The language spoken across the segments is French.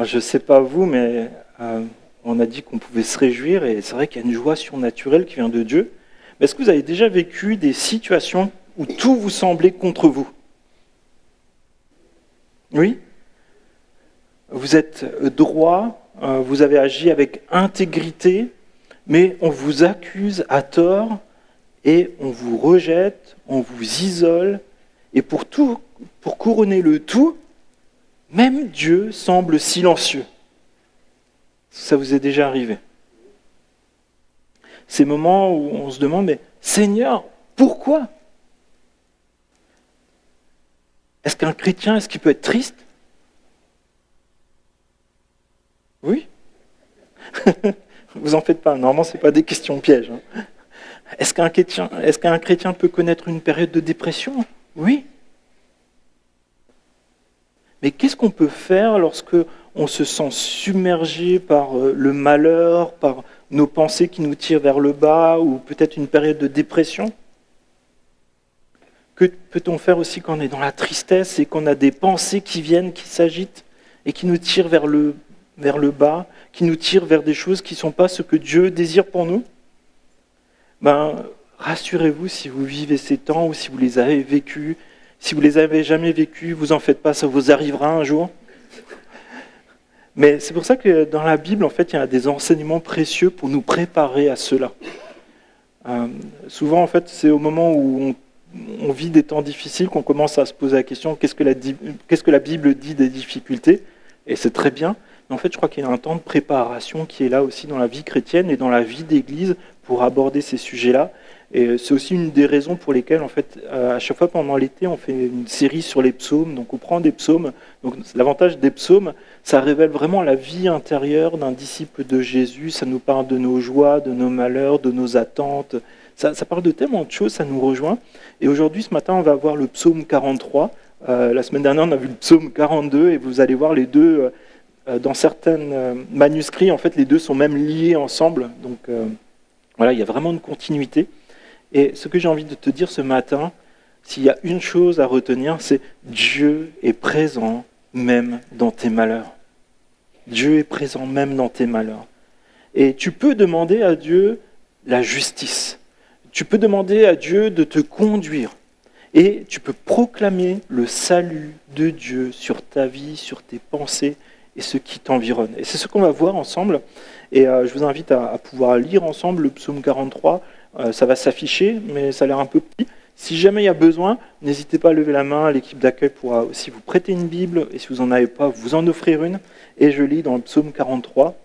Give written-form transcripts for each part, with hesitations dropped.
Alors, je ne sais pas vous, mais on a dit qu'on pouvait se réjouir, et c'est vrai qu'il y a une joie surnaturelle qui vient de Dieu. Mais est-ce que vous avez déjà vécu des situations où tout vous semblait contre vous? Oui? Vous êtes droit, vous avez agi avec intégrité, mais on vous accuse à tort, et on vous rejette, on vous isole, et pour couronner le tout, même Dieu semble silencieux. Ça vous est déjà arrivé? Ces moments où on se demande, mais Seigneur, pourquoi? Est-ce qu'un chrétien, est-ce qu'il peut être triste? Oui. Vous en faites pas, normalement ce n'est pas des questions pièges. Est-ce qu'un chrétien peut connaître une période de dépression? Oui. Mais qu'est-ce qu'on peut faire lorsque on se sent submergé par le malheur, par nos pensées qui nous tirent vers le bas, ou peut-être une période de dépression? Que peut-on faire aussi quand on est dans la tristesse et qu'on a des pensées qui viennent, qui s'agitent et qui nous tirent vers le bas, qui nous tirent vers des choses qui ne sont pas ce que Dieu désire pour nous? Rassurez-vous, si vous vivez ces temps ou si vous les avez vécus, si vous les avez jamais vécus, vous en faites pas, ça vous arrivera un jour. Mais c'est pour ça que dans la Bible, en fait, il y a des enseignements précieux pour nous préparer à cela. Souvent, en fait, c'est au moment où on vit des temps difficiles qu'on commence à se poser la question qu'est-ce que la Bible dit des difficultés? Et c'est très bien. Mais en fait, je crois qu'il y a un temps de préparation qui est là aussi dans la vie chrétienne et dans la vie d'Église pour aborder ces sujets-là. Et c'est aussi une des raisons pour lesquelles, en fait, à chaque fois pendant l'été, on fait une série sur les psaumes. Donc, on prend des psaumes. Donc, l'avantage des psaumes, ça révèle vraiment la vie intérieure d'un disciple de Jésus. Ça nous parle de nos joies, de nos malheurs, de nos attentes. Ça parle de tellement de choses, ça nous rejoint. Et aujourd'hui, ce matin, on va voir le psaume 43. La semaine dernière, on a vu le psaume 42, et vous allez voir les deux, dans certains manuscrits, en fait, les deux sont même liés ensemble. Donc, voilà, il y a vraiment une continuité. Et ce que j'ai envie de te dire ce matin, s'il y a une chose à retenir, c'est Dieu est présent même dans tes malheurs. Dieu est présent même dans tes malheurs. Et tu peux demander à Dieu la justice. Tu peux demander à Dieu de te conduire. Et tu peux proclamer le salut de Dieu sur ta vie, sur tes pensées et ce qui t'environne. Et c'est ce qu'on va voir ensemble. Et je vous invite à pouvoir lire ensemble le psaume 43. Ça va s'afficher, mais ça a l'air un peu petit. Si jamais il y a besoin, n'hésitez pas à lever la main. L'équipe d'accueil pourra aussi vous prêter une Bible. Et si vous n'en avez pas, vous en offrir une. Et je lis dans le psaume 43,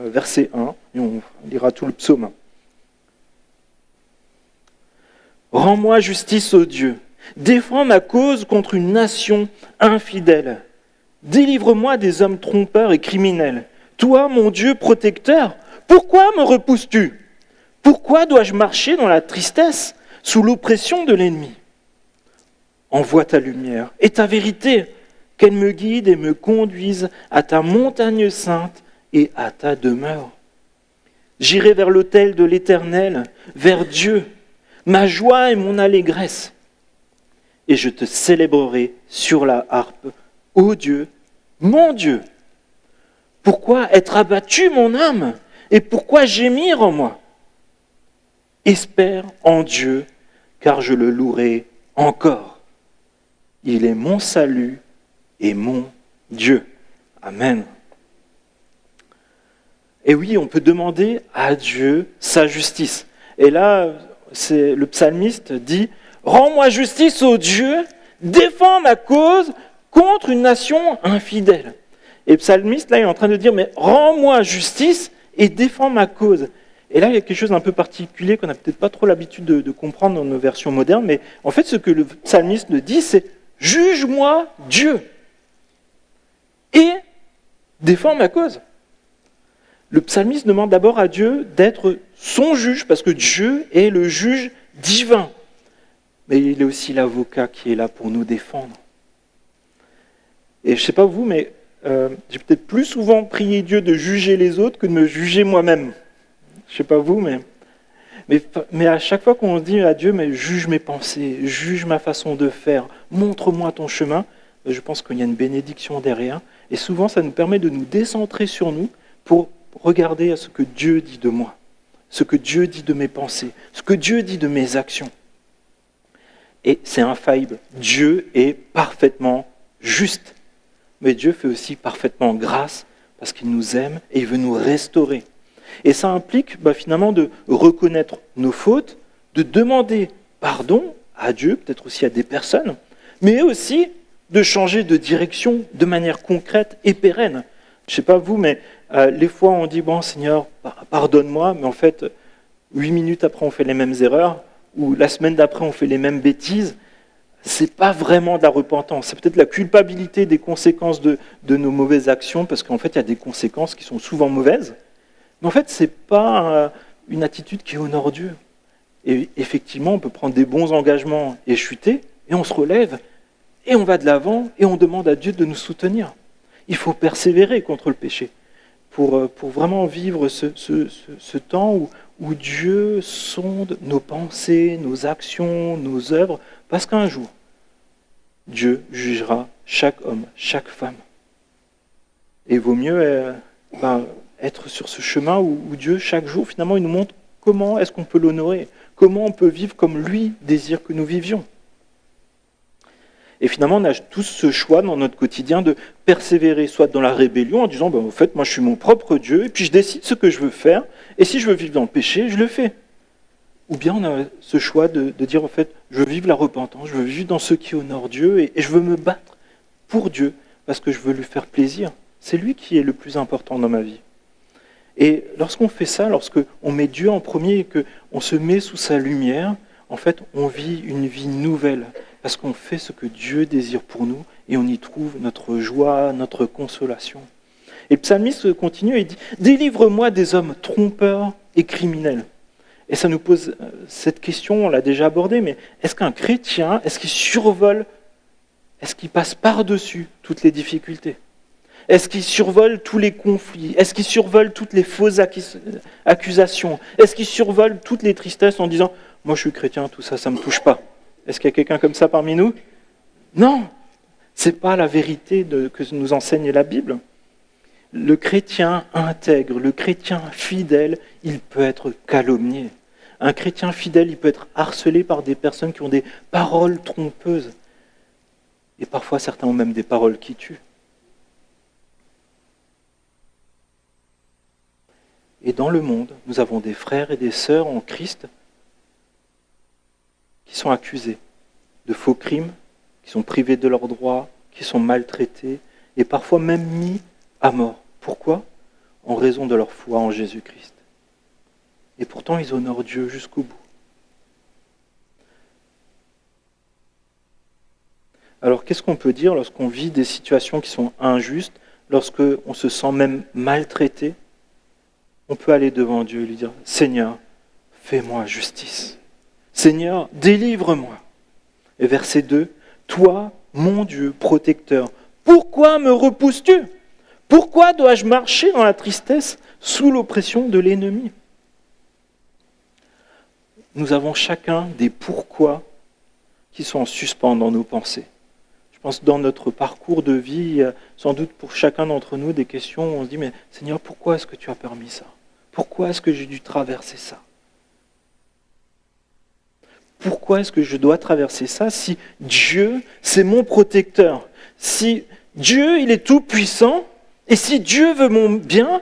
verset 1. Et on lira tout le psaume. Rends-moi justice, ô Dieu. Défends ma cause contre une nation infidèle. Délivre-moi des hommes trompeurs et criminels. Toi, mon Dieu protecteur, pourquoi me repousses-tu? Pourquoi dois-je marcher dans la tristesse, sous l'oppression de l'ennemi? Envoie ta lumière et ta vérité, qu'elle me guide et me conduise à ta montagne sainte et à ta demeure. J'irai vers l'autel de l'Éternel, vers Dieu, ma joie et mon allégresse. Et je te célébrerai sur la harpe, ô Dieu, mon Dieu. Pourquoi être abattu, mon âme? Et pourquoi gémir en moi? Espère en Dieu, car je le louerai encore. Il est mon salut et mon Dieu. Amen. Et oui, on peut demander à Dieu sa justice. Et là, le psalmiste dit « Rends-moi justice, ô Dieu, défends ma cause contre une nation infidèle. » Et le psalmiste, là, il est en train de dire « Mais rends-moi justice et défends ma cause. » Et là, il y a quelque chose d'un peu particulier qu'on n'a peut-être pas trop l'habitude de comprendre dans nos versions modernes, mais en fait, ce que le psalmiste dit, c'est « Juge-moi, Dieu, et défends ma cause. » Le psalmiste demande d'abord à Dieu d'être son juge, parce que Dieu est le juge divin. Mais il est aussi l'avocat qui est là pour nous défendre. Et je ne sais pas vous, mais j'ai peut-être plus souvent prié Dieu de juger les autres que de me juger moi-même. Je ne sais pas vous, mais à chaque fois qu'on dit à Dieu, mais juge mes pensées, juge ma façon de faire, montre-moi ton chemin, je pense qu'il y a une bénédiction derrière. Et souvent, ça nous permet de nous décentrer sur nous pour regarder à ce que Dieu dit de moi, ce que Dieu dit de mes pensées, ce que Dieu dit de mes actions. Et c'est infaillible. Dieu est parfaitement juste. Mais Dieu fait aussi parfaitement grâce parce qu'il nous aime et il veut nous restaurer. Et ça implique finalement de reconnaître nos fautes, de demander pardon à Dieu, peut-être aussi à des personnes, mais aussi de changer de direction de manière concrète et pérenne. Je ne sais pas vous, mais les fois on dit « Bon Seigneur, pardonne-moi », mais en fait, 8 minutes après on fait les mêmes erreurs, ou la semaine d'après on fait les mêmes bêtises. C'est pas vraiment de la repentance, c'est peut-être la culpabilité des conséquences de nos mauvaises actions, parce qu'en fait il y a des conséquences qui sont souvent mauvaises, mais en fait c'est pas une attitude qui honore Dieu. Et effectivement on peut prendre des bons engagements et chuter, et on se relève, et on va de l'avant, et on demande à Dieu de nous soutenir. Il faut persévérer contre le péché, pour vraiment vivre ce temps où Dieu sonde nos pensées, nos actions, nos œuvres, parce qu'un jour, Dieu jugera chaque homme, chaque femme. Et il vaut mieux être sur ce chemin où Dieu, chaque jour, finalement, il nous montre comment est-ce qu'on peut l'honorer, comment on peut vivre comme lui désire que nous vivions. Et finalement, on a tous ce choix dans notre quotidien de persévérer soit dans la rébellion en disant en fait, moi je suis mon propre Dieu, et puis je décide ce que je veux faire, et si je veux vivre dans le péché, je le fais. Ou bien on a ce choix de dire en fait, je veux vivre la repentance, je veux vivre dans ce qui honore Dieu, et je veux me battre pour Dieu, parce que je veux lui faire plaisir. C'est lui qui est le plus important dans ma vie. Et lorsqu'on fait ça, lorsqu'on met Dieu en premier et qu'on se met sous sa lumière, en fait, on vit une vie nouvelle, parce qu'on fait ce que Dieu désire pour nous, et on y trouve notre joie, notre consolation. Et le psalmiste continue et dit « Délivre-moi des hommes trompeurs et criminels ». Et ça nous pose cette question, on l'a déjà abordée, mais est-ce qu'un chrétien, est-ce qu'il passe par-dessus toutes les difficultés ? Est-ce qu'il survole tous les conflits ? Est-ce qu'il survole toutes les fausses accusations ? Est-ce qu'il survole toutes les tristesses en disant « Moi je suis chrétien, tout ça, ça ne me touche pas ». Est-ce qu'il y a quelqu'un comme ça parmi nous ? Non, ce n'est pas la vérité que nous enseigne la Bible. Le chrétien intègre, le chrétien fidèle, il peut être calomnié. Un chrétien fidèle, il peut être harcelé par des personnes qui ont des paroles trompeuses. Et parfois, certains ont même des paroles qui tuent. Et dans le monde, nous avons des frères et des sœurs en Christ qui sont accusés de faux crimes, qui sont privés de leurs droits, qui sont maltraités et parfois même mis à mort. Pourquoi ? En raison de leur foi en Jésus-Christ. Et pourtant, ils honorent Dieu jusqu'au bout. Alors, qu'est-ce qu'on peut dire lorsqu'on vit des situations qui sont injustes, lorsqu'on se sent même maltraité ? On peut aller devant Dieu et lui dire « Seigneur, fais-moi justice. Seigneur, délivre-moi. » Et verset 2, « Toi, mon Dieu protecteur, pourquoi me repousses-tu ? Pourquoi dois-je marcher dans la tristesse sous l'oppression de l'ennemi ?» Nous avons chacun des pourquoi qui sont en suspens dans nos pensées. Je pense que dans notre parcours de vie, il y a sans doute pour chacun d'entre nous des questions où on se dit « Mais Seigneur, pourquoi est-ce que tu as permis ça ? Pourquoi est-ce que j'ai dû traverser ça ? Pourquoi est-ce que je dois traverser ça si Dieu, c'est mon protecteur ? Si Dieu, il est tout puissant, et si Dieu veut mon bien,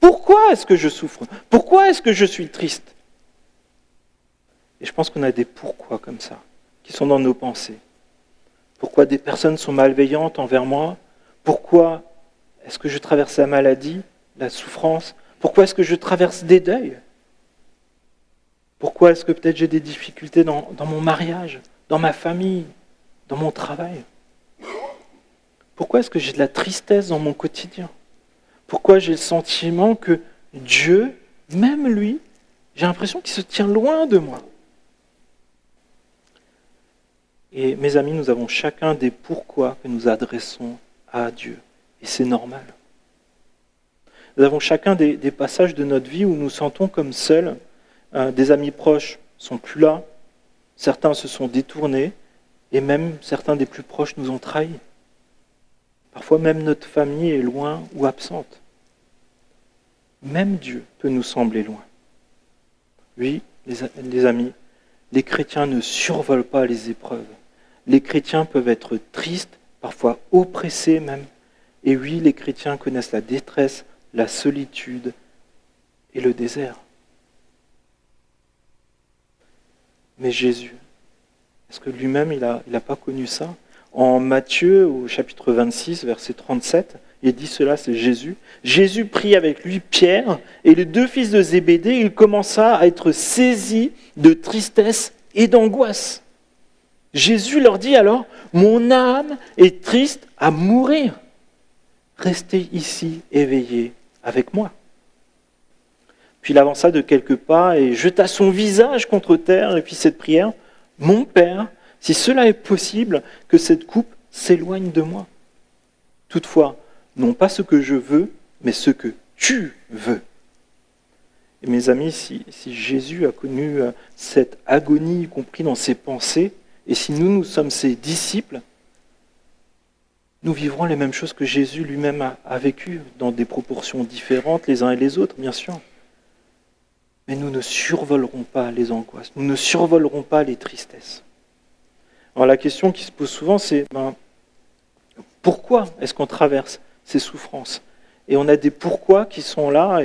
pourquoi est-ce que je souffre ? Pourquoi est-ce que je suis triste ? Et je pense qu'on a des pourquoi comme ça, qui sont dans nos pensées. Pourquoi des personnes sont malveillantes envers moi ? Pourquoi est-ce que je traverse la maladie, la souffrance ? Pourquoi est-ce que je traverse des deuils ? Pourquoi est-ce que peut-être j'ai des difficultés dans mon mariage, dans ma famille, dans mon travail ? Pourquoi est-ce que j'ai de la tristesse dans mon quotidien ? Pourquoi j'ai le sentiment que Dieu, même lui, j'ai l'impression qu'il se tient loin de moi ? Et mes amis, nous avons chacun des pourquoi que nous adressons à Dieu. Et c'est normal. Nous avons chacun des passages de notre vie où nous sentons comme seuls. Des amis proches ne sont plus là. Certains se sont détournés. Et même certains des plus proches nous ont trahis. Parfois même notre famille est loin ou absente. Même Dieu peut nous sembler loin. Oui, les amis, les chrétiens ne survolent pas les épreuves. Les chrétiens peuvent être tristes, parfois oppressés même. Et oui, les chrétiens connaissent la détresse, la solitude et le désert. Mais Jésus, est-ce que lui-même, il n'a pas connu ça ? En Matthieu, au chapitre 26, verset 37, il dit cela, c'est Jésus. Jésus prit avec lui Pierre et les deux fils de Zébédée. Il commença à être saisi de tristesse et d'angoisse. Jésus leur dit alors, « Mon âme est triste à mourir. Restez ici éveillés avec moi. » Puis il avança de quelques pas et jeta son visage contre terre et fit cette prière, « Mon Père, si cela est possible, que cette coupe s'éloigne de moi. Toutefois, non pas ce que je veux, mais ce que tu veux. » Et mes amis, si Jésus a connu cette agonie, y compris dans ses pensées, et si nous sommes ses disciples, nous vivrons les mêmes choses que Jésus lui-même a vécues, dans des proportions différentes les uns et les autres, bien sûr. Mais nous ne survolerons pas les angoisses, nous ne survolerons pas les tristesses. Alors la question qui se pose souvent, c'est pourquoi est-ce qu'on traverse ces souffrances ? Et on a des pourquoi qui sont là,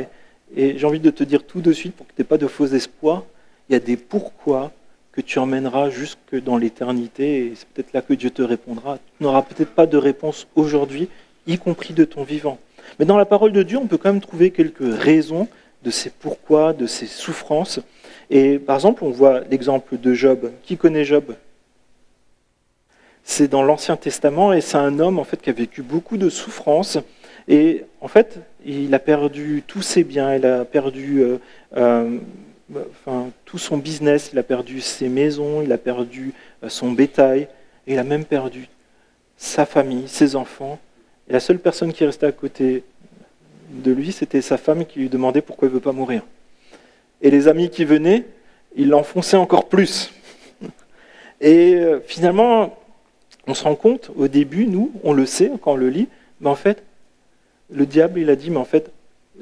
et j'ai envie de te dire tout de suite, pour que tu n'aies pas de faux espoirs, il y a des pourquoi que tu emmèneras jusque dans l'éternité, et c'est peut-être là que Dieu te répondra. Tu n'auras peut-être pas de réponse aujourd'hui, y compris de ton vivant. Mais dans la parole de Dieu, on peut quand même trouver quelques raisons de ces pourquoi, de ces souffrances. Et par exemple, on voit l'exemple de Job. Qui connaît Job ? C'est dans l'Ancien Testament, et c'est un homme en fait qui a vécu beaucoup de souffrances. Et en fait, il a perdu tous ses biens, il a perdu tout son business, il a perdu ses maisons, il a perdu son bétail, et il a même perdu sa famille, ses enfants. Et la seule personne qui restait à côté de lui, c'était sa femme qui lui demandait pourquoi il ne veut pas mourir. Et les amis qui venaient, ils l'enfonçaient encore plus. Et finalement, on se rend compte, au début, nous, on le sait quand on le lit, mais en fait, le diable, il a dit, mais en fait,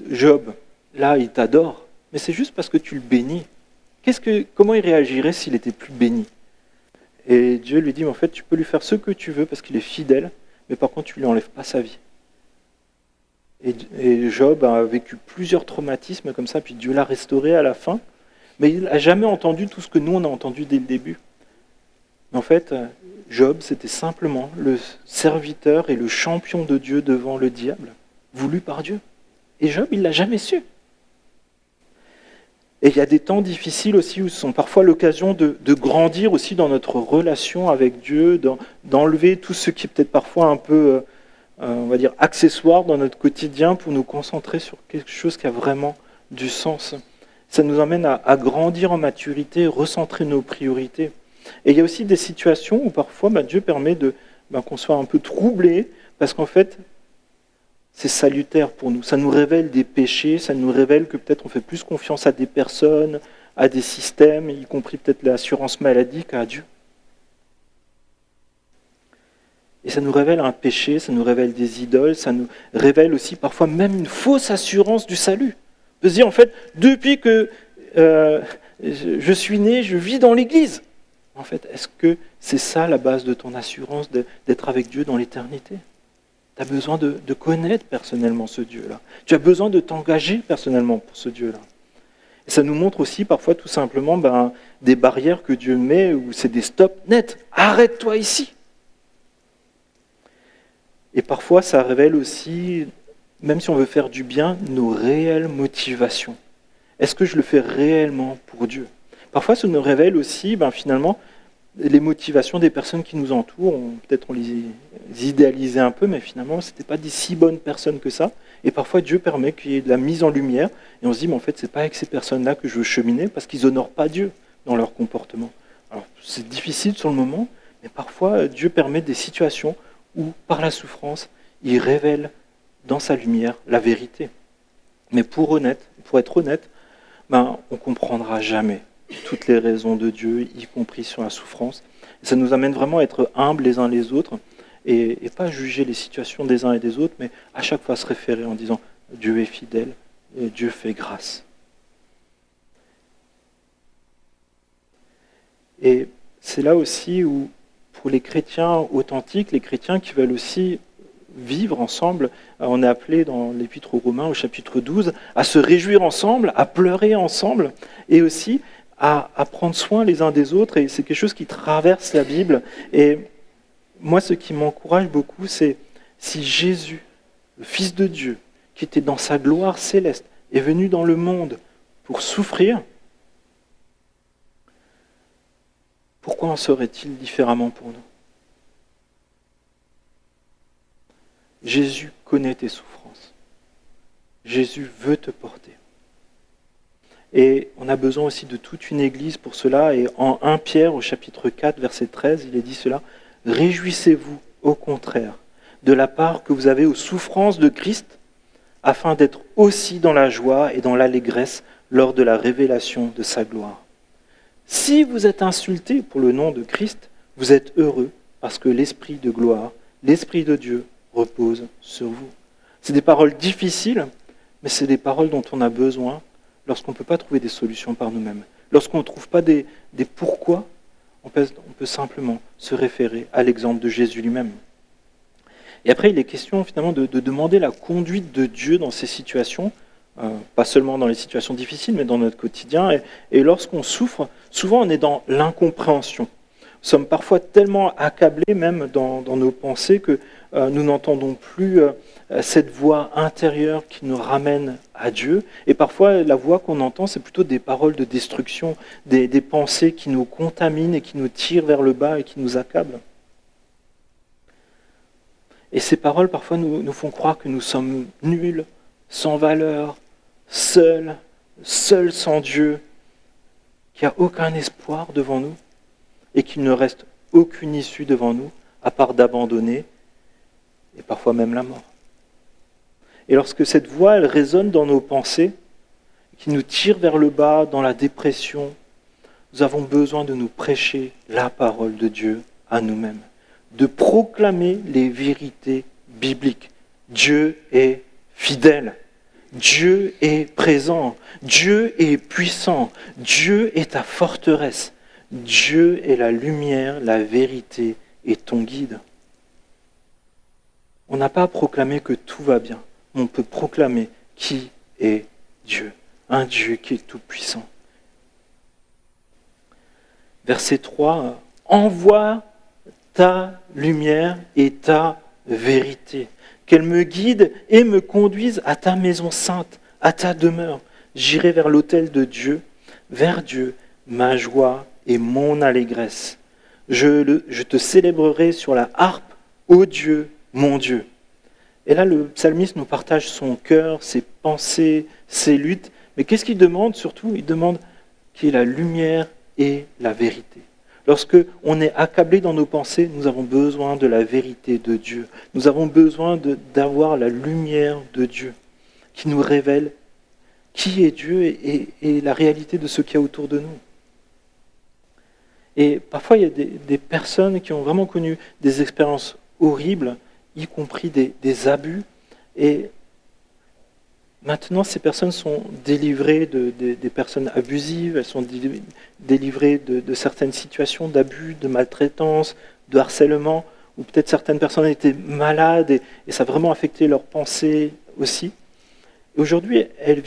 Job, là, il t'adore, mais c'est juste parce que tu le bénis. Comment il réagirait s'il était plus béni ? Et Dieu lui dit, mais en fait, tu peux lui faire ce que tu veux parce qu'il est fidèle, mais par contre, tu ne lui enlèves pas sa vie. Et Job a vécu plusieurs traumatismes comme ça, puis Dieu l'a restauré à la fin, mais il n'a jamais entendu tout ce que nous, on a entendu dès le début. Mais en fait, Job, c'était simplement le serviteur et le champion de Dieu devant le diable, voulu par Dieu. Et Job, il ne l'a jamais su. Et il y a des temps difficiles aussi où ce sont parfois l'occasion de grandir aussi dans notre relation avec Dieu, d'enlever tout ce qui est peut-être parfois un peu, on va dire, accessoire dans notre quotidien pour nous concentrer sur quelque chose qui a vraiment du sens. Ça nous emmène à grandir en maturité, recentrer nos priorités. Et il y a aussi des situations où parfois Dieu permet qu'on soit un peu troublé, parce qu'en fait, c'est salutaire pour nous. Ça nous révèle des péchés, ça nous révèle que peut-être on fait plus confiance à des personnes, à des systèmes, y compris peut-être l'assurance maladie qu'à Dieu. Et ça nous révèle un péché, ça nous révèle des idoles, ça nous révèle aussi parfois même une fausse assurance du salut. On peut se dire, en fait, depuis que je suis né, je vis dans l'Église. En fait, est-ce que c'est ça la base de ton assurance d'être avec Dieu dans l'éternité ? Tu as besoin de connaître personnellement ce Dieu-là. Tu as besoin de t'engager personnellement pour ce Dieu-là. Et ça nous montre aussi parfois tout simplement des barrières que Dieu met, où c'est des stops nets. Arrête-toi ici. Et parfois ça révèle aussi, même si on veut faire du bien, nos réelles motivations. Est-ce que je le fais réellement pour Dieu ? Parfois ça nous révèle aussi finalement les motivations des personnes qui nous entourent. Peut-être on les idéalisait un peu, mais finalement ce n'étaient pas des si bonnes personnes que ça. Et parfois Dieu permet qu'il y ait de la mise en lumière, et on se dit, mais en fait, c'est pas avec ces personnes-là que je veux cheminer, parce qu'ils n'honorent pas Dieu dans leur comportement. Alors c'est difficile sur le moment, mais parfois Dieu permet des situations où, par la souffrance, il révèle dans sa lumière la vérité. Mais pour être honnête, on ne comprendra jamais toutes les raisons de Dieu, y compris sur la souffrance. Et ça nous amène vraiment à être humbles les uns les autres. et pas juger les situations des uns et des autres, mais à chaque fois se référer en disant Dieu est fidèle et Dieu fait grâce. Et c'est là aussi où, pour les chrétiens authentiques, les chrétiens qui veulent aussi vivre ensemble, on est appelé dans l'Épître aux Romains au chapitre 12 à se réjouir ensemble, à pleurer ensemble et aussi à prendre soin les uns des autres. Et c'est quelque chose qui traverse la Bible. Et moi, ce qui m'encourage beaucoup, c'est si Jésus, le Fils de Dieu, qui était dans sa gloire céleste, est venu dans le monde pour souffrir, pourquoi en serait-il différemment pour nous ? Jésus connaît tes souffrances. Jésus veut te porter. Et on a besoin aussi de toute une église pour cela. Et en 1 Pierre, au chapitre 4, verset 13, il est dit cela. « Réjouissez-vous, au contraire, de la part que vous avez aux souffrances de Christ, afin d'être aussi dans la joie et dans l'allégresse lors de la révélation de sa gloire. Si vous êtes insultés pour le nom de Christ, vous êtes heureux, parce que l'Esprit de gloire, l'Esprit de Dieu, repose sur vous. » C'est des paroles difficiles, mais c'est des paroles dont on a besoin lorsqu'on ne peut pas trouver des solutions par nous-mêmes. Lorsqu'on ne trouve pas des pourquoi, on peut simplement se référer à l'exemple de Jésus lui-même. Et après, il est question finalement de demander la conduite de Dieu dans ces situations, pas seulement dans les situations difficiles, mais dans notre quotidien. Et lorsqu'on souffre, souvent on est dans l'incompréhension. Nous sommes parfois tellement accablés même dans nos pensées que nous n'entendons plus cette voix intérieure qui nous ramène à Dieu. Et parfois, la voix qu'on entend, c'est plutôt des paroles de destruction, des pensées qui nous contaminent et qui nous tirent vers le bas et qui nous accablent. Et ces paroles, parfois, nous font croire que nous sommes nuls, sans valeur, seuls sans Dieu, qu'il n'y a aucun espoir devant nous et qu'il ne reste aucune issue devant nous, à part d'abandonner et parfois même la mort. Et lorsque cette voix, elle résonne dans nos pensées, qui nous tire vers le bas, dans la dépression, nous avons besoin de nous prêcher la parole de Dieu à nous-mêmes, de proclamer les vérités bibliques. Dieu est fidèle, Dieu est présent, Dieu est puissant, Dieu est ta forteresse, Dieu est la lumière, la vérité et ton guide. On n'a pas à proclamer que tout va bien, on peut proclamer qui est Dieu, un Dieu qui est tout-puissant. Verset 3, « Envoie ta lumière et ta vérité, qu'elle me guide et me conduise à ta maison sainte, à ta demeure. J'irai vers l'autel de Dieu, vers Dieu, ma joie et mon allégresse. Je te célébrerai sur la harpe, ô Dieu, mon Dieu. » Et là, le psalmiste nous partage son cœur, ses pensées, ses luttes. Mais qu'est-ce qu'il demande surtout ? Il demande qu'il y ait la lumière et la vérité. Lorsque on est accablé dans nos pensées, nous avons besoin de la vérité de Dieu. Nous avons besoin d'avoir la lumière de Dieu qui nous révèle qui est Dieu et la réalité de ce qu'il y a autour de nous. Et parfois, il y a des personnes qui ont vraiment connu des expériences horribles, y compris des abus. Et maintenant, ces personnes sont délivrées des personnes abusives, elles sont délivrées de certaines situations d'abus, de maltraitance, de harcèlement, ou peut-être certaines personnes étaient malades et ça a vraiment affecté leurs pensées aussi. Et aujourd'hui, elles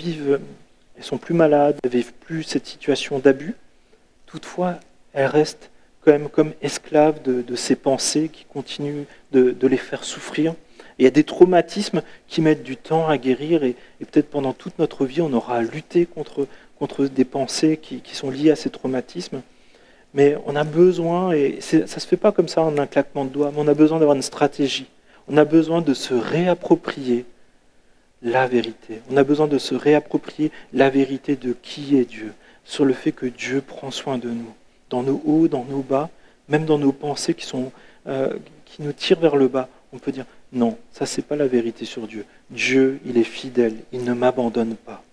sont plus malades, elles ne vivent plus cette situation d'abus. Toutefois, elles restent quand même comme esclaves de ces pensées qui continuent de les faire souffrir. Et il y a des traumatismes qui mettent du temps à guérir et peut-être pendant toute notre vie, on aura à lutter contre des pensées qui sont liées à ces traumatismes. Mais on a besoin, et ça ne se fait pas comme ça en un claquement de doigts, mais on a besoin d'avoir une stratégie. On a besoin de se réapproprier la vérité. On a besoin de se réapproprier la vérité de qui est Dieu, sur le fait que Dieu prend soin de nous, dans nos hauts, dans nos bas, même dans nos pensées qui nous tirent vers le bas. On peut dire, non, ça c'est pas la vérité sur Dieu. Dieu, il est fidèle, il ne m'abandonne pas.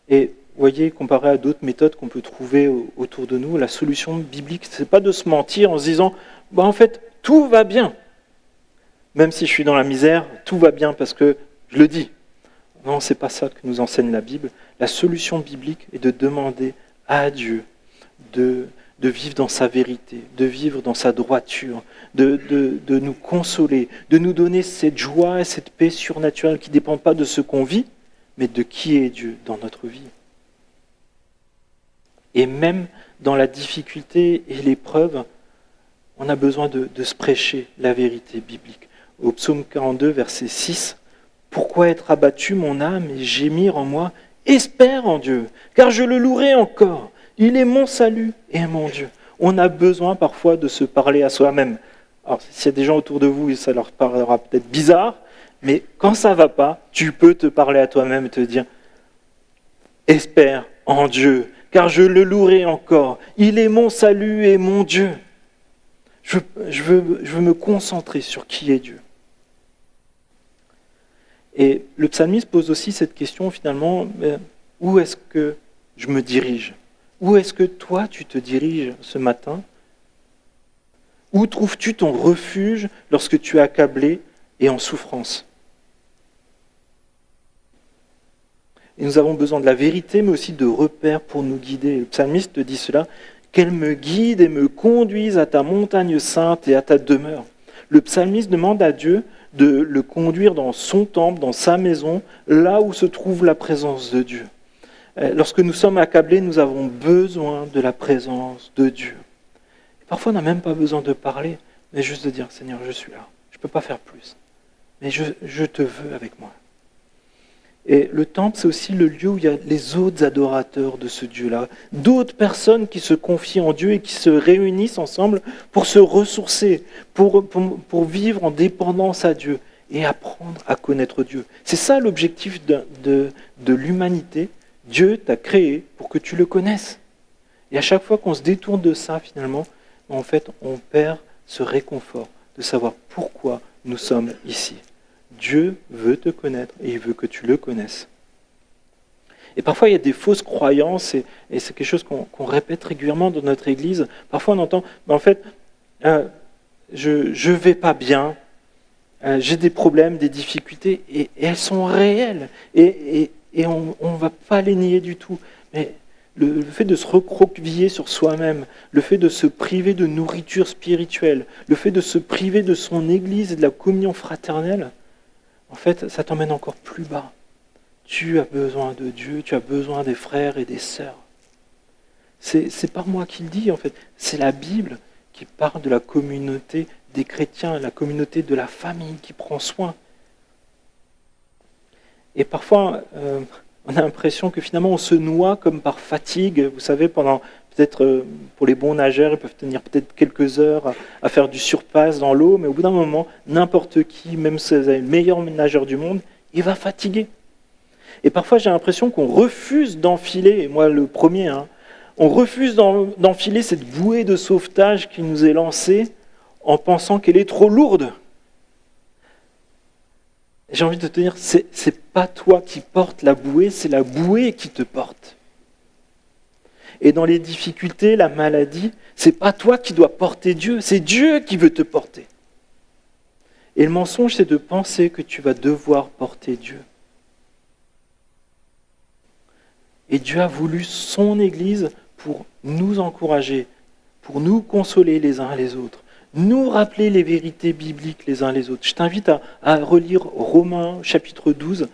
Et vous voyez, comparé à d'autres méthodes qu'on peut trouver autour de nous, la solution biblique, c'est pas de se mentir en se disant, en fait, tout va bien. Même si je suis dans la misère, tout va bien parce que je le dis. Non, c'est pas ça que nous enseigne la Bible. La solution biblique est de demander à Dieu de vivre dans sa vérité, de vivre dans sa droiture, de nous consoler, de nous donner cette joie et cette paix surnaturelle qui ne dépend pas de ce qu'on vit, mais de qui est Dieu dans notre vie. Et même dans la difficulté et l'épreuve, on a besoin de se prêcher la vérité biblique. Au psaume 42, verset 6, « Pourquoi être abattu, mon âme, et gémir en moi? Espère en Dieu, car je le louerai encore. Il est mon salut et mon Dieu. » On a besoin parfois de se parler à soi-même. Alors, s'il y a des gens autour de vous, ça leur paraîtra peut-être bizarre, mais quand ça ne va pas, tu peux te parler à toi-même et te dire « Espère en Dieu, car je le louerai encore. Il est mon salut et mon Dieu. » Je veux me concentrer sur qui est Dieu. Et le psalmiste pose aussi cette question finalement, où est-ce que je me dirige? Où est-ce que toi tu te diriges ce matin? Où trouves-tu ton refuge lorsque tu es accablé et en souffrance? Et nous avons besoin de la vérité, mais aussi de repères pour nous guider. Le psalmiste dit cela, « Qu'elle me guide et me conduise à ta montagne sainte et à ta demeure. » Le psalmiste demande à Dieu de le conduire dans son temple, dans sa maison, là où se trouve la présence de Dieu. Lorsque nous sommes accablés, nous avons besoin de la présence de Dieu. Et parfois, on n'a même pas besoin de parler, mais juste de dire, « Seigneur, je suis là, je ne peux pas faire plus, mais je te veux avec moi. » Et le temple, c'est aussi le lieu où il y a les autres adorateurs de ce Dieu-là, d'autres personnes qui se confient en Dieu et qui se réunissent ensemble pour se ressourcer, pour vivre en dépendance à Dieu et apprendre à connaître Dieu. C'est ça l'objectif de l'humanité. Dieu t'a créé pour que tu le connaisses. Et à chaque fois qu'on se détourne de ça, finalement, en fait, on perd ce réconfort de savoir pourquoi nous sommes ici. Dieu veut te connaître et il veut que tu le connaisses. Et parfois, il y a des fausses croyances, et c'est quelque chose qu'on répète régulièrement dans notre Église. Parfois, on entend, en fait, je ne vais pas bien, j'ai des problèmes, des difficultés, et elles sont réelles, et on ne va pas les nier du tout. Mais le fait de se recroqueviller sur soi-même, le fait de se priver de nourriture spirituelle, le fait de se priver de son Église et de la communion fraternelle, en fait, ça t'emmène encore plus bas. Tu as besoin de Dieu, tu as besoin des frères et des sœurs. C'est pas moi qui le dis, en fait. C'est la Bible qui parle de la communauté des chrétiens, la communauté de la famille qui prend soin. Et parfois, on a l'impression que finalement, on se noie comme par fatigue. Vous savez, pendant peut-être pour les bons nageurs, ils peuvent tenir peut-être quelques heures à faire du surpasse dans l'eau, mais au bout d'un moment, n'importe qui, même si vous avez le meilleur nageur du monde, il va fatiguer. Et parfois, j'ai l'impression qu'on refuse d'enfiler, et moi le premier, on refuse d'enfiler cette bouée de sauvetage qui nous est lancée en pensant qu'elle est trop lourde. J'ai envie de te dire, c'est pas toi qui portes la bouée, c'est la bouée qui te porte. Et dans les difficultés, la maladie, c'est pas toi qui dois porter Dieu, c'est Dieu qui veut te porter. Et le mensonge, c'est de penser que tu vas devoir porter Dieu. Et Dieu a voulu son Église pour nous encourager, pour nous consoler les uns les autres, nous rappeler les vérités bibliques les uns les autres. Je t'invite à relire Romains chapitre 12.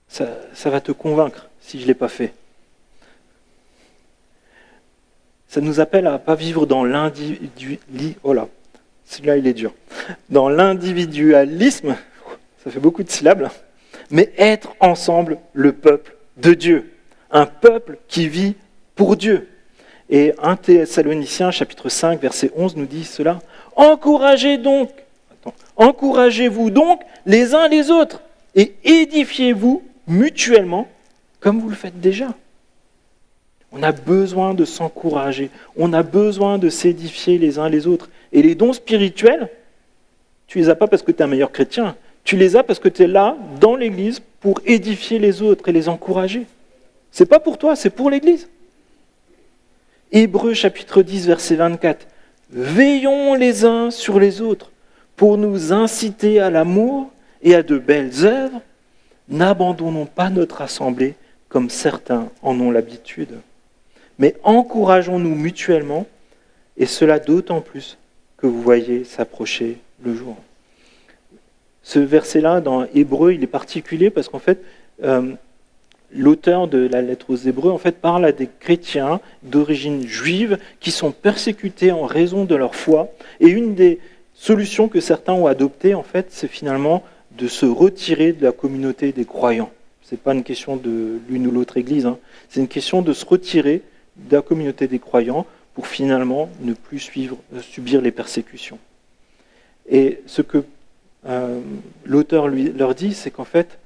Ça va te convaincre si je ne l'ai pas fait. Ça nous appelle à ne pas vivre dans celui-là il est dur. Dans l'individualisme, ça fait beaucoup de syllabes, mais être ensemble le peuple de Dieu. Un peuple qui vit pour Dieu. Et 1 Thessaloniciens chapitre 5 verset 11 nous dit cela. Encouragez-vous donc les uns les autres et édifiez-vous mutuellement comme vous le faites déjà. On a besoin de s'encourager, on a besoin de s'édifier les uns les autres. Et les dons spirituels, tu les as pas parce que tu es un meilleur chrétien, tu les as parce que tu es là, dans l'Église, pour édifier les autres et les encourager. C'est pas pour toi, c'est pour l'Église. Hébreux chapitre 10, verset 24. Veillons les uns sur les autres pour nous inciter à l'amour et à de belles œuvres. N'abandonnons pas notre assemblée comme certains en ont l'habitude, mais encourageons-nous mutuellement, et cela d'autant plus que vous voyez s'approcher le jour. Ce verset-là, dans Hébreu, il est particulier parce qu'en fait, l'auteur de la lettre aux Hébreux en fait, parle à des chrétiens d'origine juive qui sont persécutés en raison de leur foi. Et une des solutions que certains ont adoptées, en fait, c'est finalement de se retirer de la communauté des croyants. Ce n'est pas une question de l'une ou l'autre église, hein. C'est une question de se retirer de la communauté des croyants pour finalement ne plus subir les persécutions. Et ce que l'auteur leur dit, c'est qu'en fait,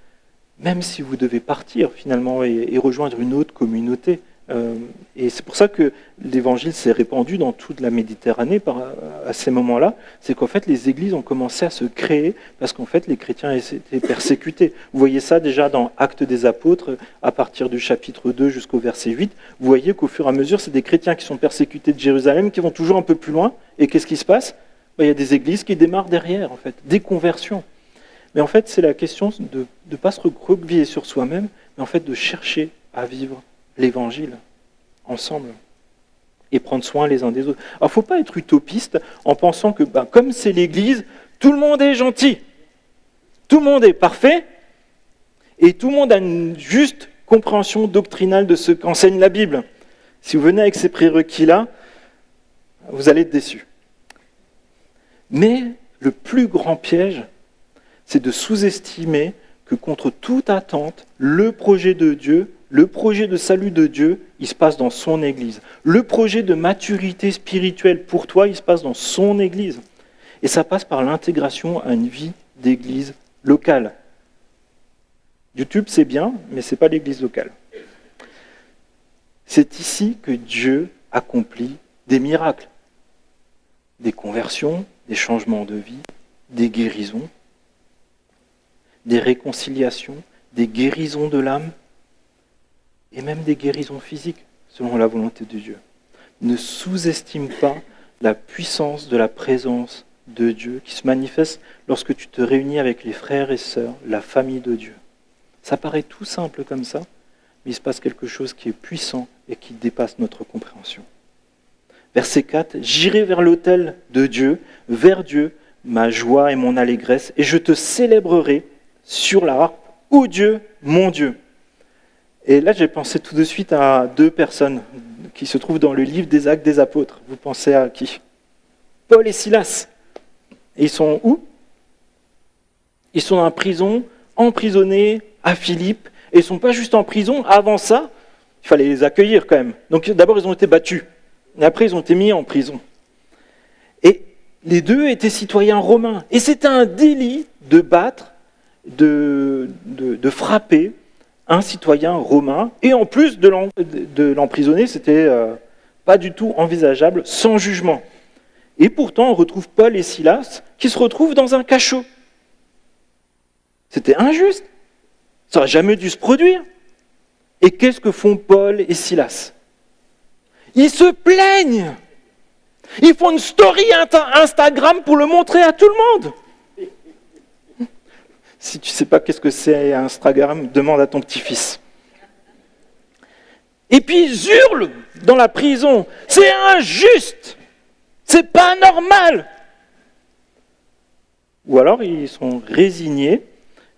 même si vous devez partir finalement et rejoindre une autre communauté, et c'est pour ça que l'évangile s'est répandu dans toute la Méditerranée à ces moments-là, c'est qu'en fait les églises ont commencé à se créer parce qu'en fait les chrétiens étaient persécutés. Vous voyez ça déjà dans Actes des Apôtres, à partir du chapitre 2 jusqu'au verset 8, vous voyez qu'au fur et à mesure, c'est des chrétiens qui sont persécutés de Jérusalem, qui vont toujours un peu plus loin, et qu'est-ce qui se passe ? Il y a des églises qui démarrent derrière, en fait, des conversions. Mais en fait, c'est la question de ne pas se recroqueviller sur soi-même, mais en fait de chercher à vivre l'évangile ensemble et prendre soin les uns des autres. Alors, il ne faut pas être utopiste en pensant que, comme c'est l'Église, tout le monde est gentil, tout le monde est parfait, et tout le monde a une juste compréhension doctrinale de ce qu'enseigne la Bible. Si vous venez avec ces prérequis-là, vous allez être déçus. Mais le plus grand piège, c'est de sous-estimer que contre toute attente, le projet de Dieu, le projet de salut de Dieu, il se passe dans son Église. Le projet de maturité spirituelle pour toi, il se passe dans son Église. Et ça passe par l'intégration à une vie d'Église locale. YouTube, c'est bien, mais ce n'est pas l'Église locale. C'est ici que Dieu accomplit des miracles, des conversions, des changements de vie, des guérisons, des réconciliations, des guérisons de l'âme et même des guérisons physiques, selon la volonté de Dieu. Ne sous-estime pas la puissance de la présence de Dieu qui se manifeste lorsque tu te réunis avec les frères et sœurs, la famille de Dieu. Ça paraît tout simple comme ça, mais il se passe quelque chose qui est puissant et qui dépasse notre compréhension. Verset 4, « J'irai vers l'autel de Dieu, vers Dieu, ma joie et mon allégresse, et je te célébrerai sur la harpe, ô Dieu, mon Dieu. » Et là, j'ai pensé tout de suite à deux personnes qui se trouvent dans le livre des Actes des Apôtres. Vous pensez à qui ? Paul et Silas. Et ils sont où ? Ils sont en prison, emprisonnés à Philippe, et ils ne sont pas juste en prison. Avant ça, il fallait les accueillir quand même. Donc d'abord, ils ont été battus. Et après, ils ont été mis en prison. Et les deux étaient citoyens romains. Et c'était un délit de battre, de frapper un citoyen romain. Et en plus de l'emprisonner, c'était pas du tout envisageable, sans jugement. Et pourtant, on retrouve Paul et Silas qui se retrouvent dans un cachot. C'était injuste. Ça n'aurait jamais dû se produire. Et qu'est-ce que font Paul et Silas ? Ils se plaignent. Ils font une story Instagram pour le montrer à tout le monde. Si tu ne sais pas qu'est-ce que c'est Instagram, demande à ton petit-fils. Et puis ils hurlent dans la prison. C'est injuste. C'est pas normal. Ou alors ils sont résignés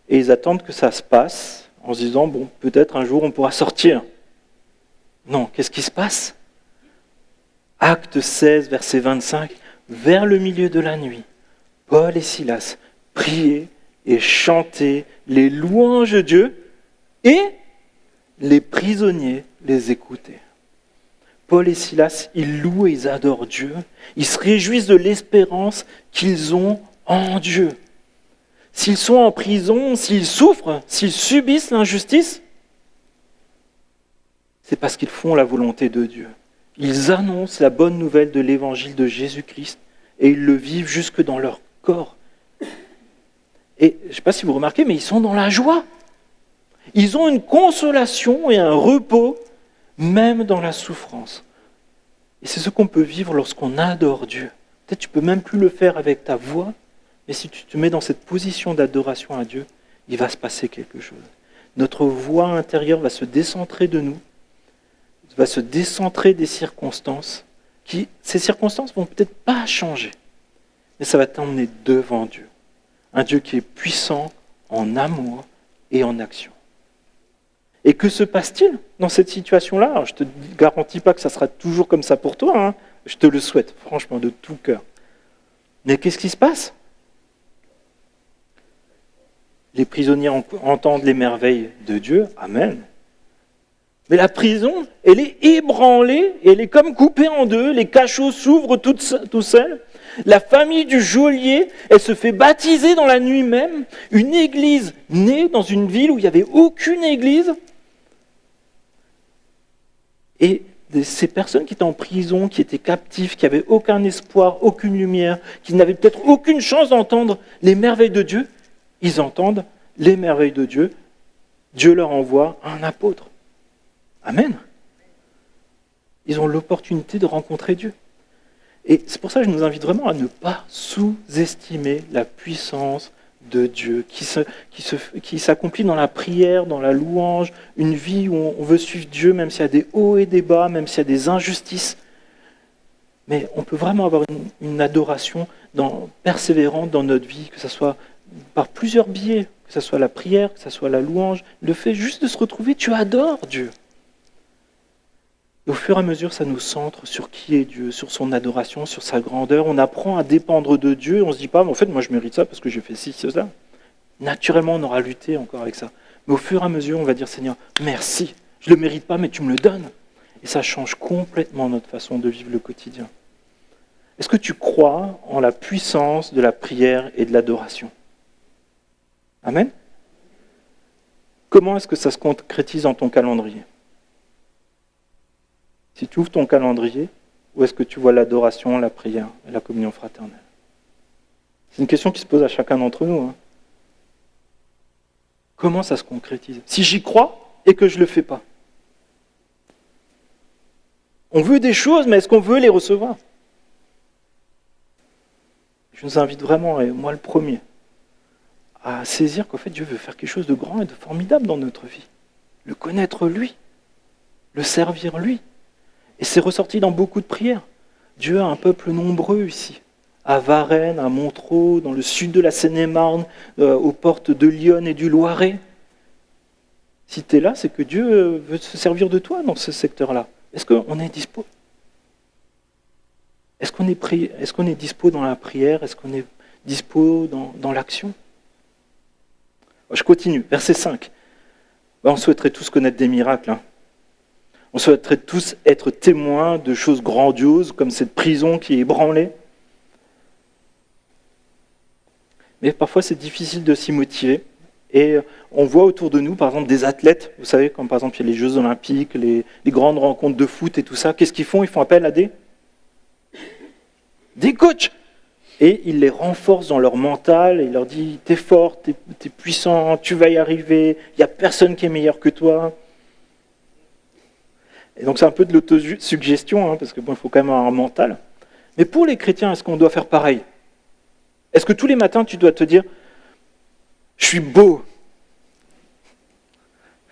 et ils attendent que ça se passe en se disant, bon, peut-être un jour on pourra sortir. Non, qu'est-ce qui se passe ? Acte 16, verset 25, vers le milieu de la nuit, Paul et Silas priaient et chantaient les louanges de Dieu et les prisonniers les écoutaient. Paul et Silas, ils louent et ils adorent Dieu, ils se réjouissent de l'espérance qu'ils ont en Dieu. S'ils sont en prison, s'ils souffrent, s'ils subissent l'injustice, c'est parce qu'ils font la volonté de Dieu. Ils annoncent la bonne nouvelle de l'évangile de Jésus-Christ et ils le vivent jusque dans leur corps. Et je ne sais pas si vous remarquez, mais ils sont dans la joie. Ils ont une consolation et un repos, même dans la souffrance. Et c'est ce qu'on peut vivre lorsqu'on adore Dieu. Peut-être tu peux même plus le faire avec ta voix, mais si tu te mets dans cette position d'adoration à Dieu, il va se passer quelque chose. Notre voix intérieure va se décentrer de nous, va se décentrer des circonstances. Ces circonstances vont peut-être pas changer, mais ça va t'emmener devant Dieu. Un Dieu qui est puissant en amour et en action. Et que se passe-t-il dans cette situation-là? Alors, je ne te garantis pas que ça sera toujours comme ça pour toi, hein. Je te le souhaite, franchement, de tout cœur. Mais qu'est-ce qui se passe? Les prisonniers entendent les merveilles de Dieu, amen. Mais la prison, elle est ébranlée, elle est comme coupée en deux, les cachots s'ouvrent tout seuls. La famille du geôlier, elle se fait baptiser dans la nuit même. Une église née dans une ville où il n'y avait aucune église. Et ces personnes qui étaient en prison, qui étaient captives, qui n'avaient aucun espoir, aucune lumière, qui n'avaient peut-être aucune chance d'entendre les merveilles de Dieu, ils entendent les merveilles de Dieu. Dieu leur envoie un apôtre. Amen. Ils ont l'opportunité de rencontrer Dieu. Et c'est pour ça que je nous invite vraiment à ne pas sous-estimer la puissance de Dieu qui s'accomplit dans la prière, dans la louange, une vie où on veut suivre Dieu, même s'il y a des hauts et des bas, même s'il y a des injustices. Mais on peut vraiment avoir une adoration persévérante dans notre vie, que ce soit par plusieurs biais, que ce soit la prière, que ce soit la louange. Le fait juste de se retrouver, tu adores Dieu. Et au fur et à mesure, ça nous centre sur qui est Dieu, sur son adoration, sur sa grandeur. On apprend à dépendre de Dieu. On ne se dit pas, mais en fait, moi je mérite ça parce que j'ai fait ci, ça. Naturellement, on aura lutté encore avec ça. Mais au fur et à mesure, on va dire, Seigneur, merci. Je ne le mérite pas, mais tu me le donnes. Et ça change complètement notre façon de vivre le quotidien. Est-ce que tu crois en la puissance de la prière et de l'adoration? Amen. Comment est-ce que ça se concrétise dans ton calendrier? Si tu ouvres ton calendrier, où est-ce que tu vois l'adoration, la prière et la communion fraternelle? C'est une question qui se pose à chacun d'entre nous. Hein. Comment ça se concrétise? Si j'y crois et que je ne le fais pas. On veut des choses, mais est-ce qu'on veut les recevoir? Je vous invite vraiment, et moi le premier, à saisir qu'en fait Dieu veut faire quelque chose de grand et de formidable dans notre vie. Le connaître lui, le servir lui. Et c'est ressorti dans beaucoup de prières. Dieu a un peuple nombreux ici, à Varennes, à Montreux, dans le sud de la Seine-et-Marne, aux portes de Lyon et du Loiret. Si tu es là, c'est que Dieu veut se servir de toi dans ce secteur-là. Est-ce qu'on est dispo? Est-ce qu'on est dispo dans la prière? Est-ce qu'on est dispo dans l'action? Je continue, verset 5. On souhaiterait tous connaître des miracles. Hein. On souhaiterait tous être témoins de choses grandioses, comme cette prison qui est ébranlée. Mais parfois, c'est difficile de s'y motiver. Et on voit autour de nous, par exemple, des athlètes. Vous savez, comme par exemple, il y a les Jeux Olympiques, les grandes rencontres de foot et tout ça. Qu'est-ce qu'ils font? Ils font appel à des coachs. Et ils les renforcent dans leur mental. Et ils leur disent, t'es fort, t'es puissant, tu vas y arriver. Il n'y a personne qui est meilleur que toi. Et donc c'est un peu de l'autosuggestion, hein, parce que il faut quand même avoir un mental. Mais pour les chrétiens, est-ce qu'on doit faire pareil? Est-ce que tous les matins, tu dois te dire, je suis beau,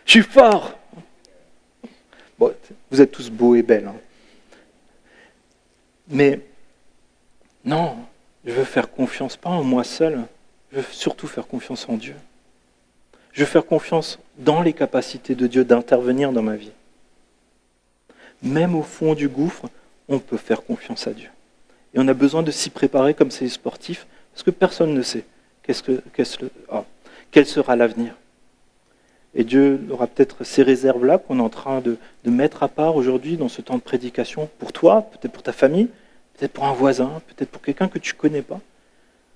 je suis fort? Bon, vous êtes tous beaux et belles. Hein. Mais non, je veux faire confiance, pas en moi seul, je veux surtout faire confiance en Dieu. Je veux faire confiance dans les capacités de Dieu d'intervenir dans ma vie. Même au fond du gouffre, on peut faire confiance à Dieu. Et on a besoin de s'y préparer comme ces sportifs, parce que personne ne sait quel sera l'avenir. Et Dieu aura peut-être ces réserves-là qu'on est en train de mettre à part aujourd'hui dans ce temps de prédication, pour toi, peut-être pour ta famille, peut-être pour un voisin, peut-être pour quelqu'un que tu ne connais pas.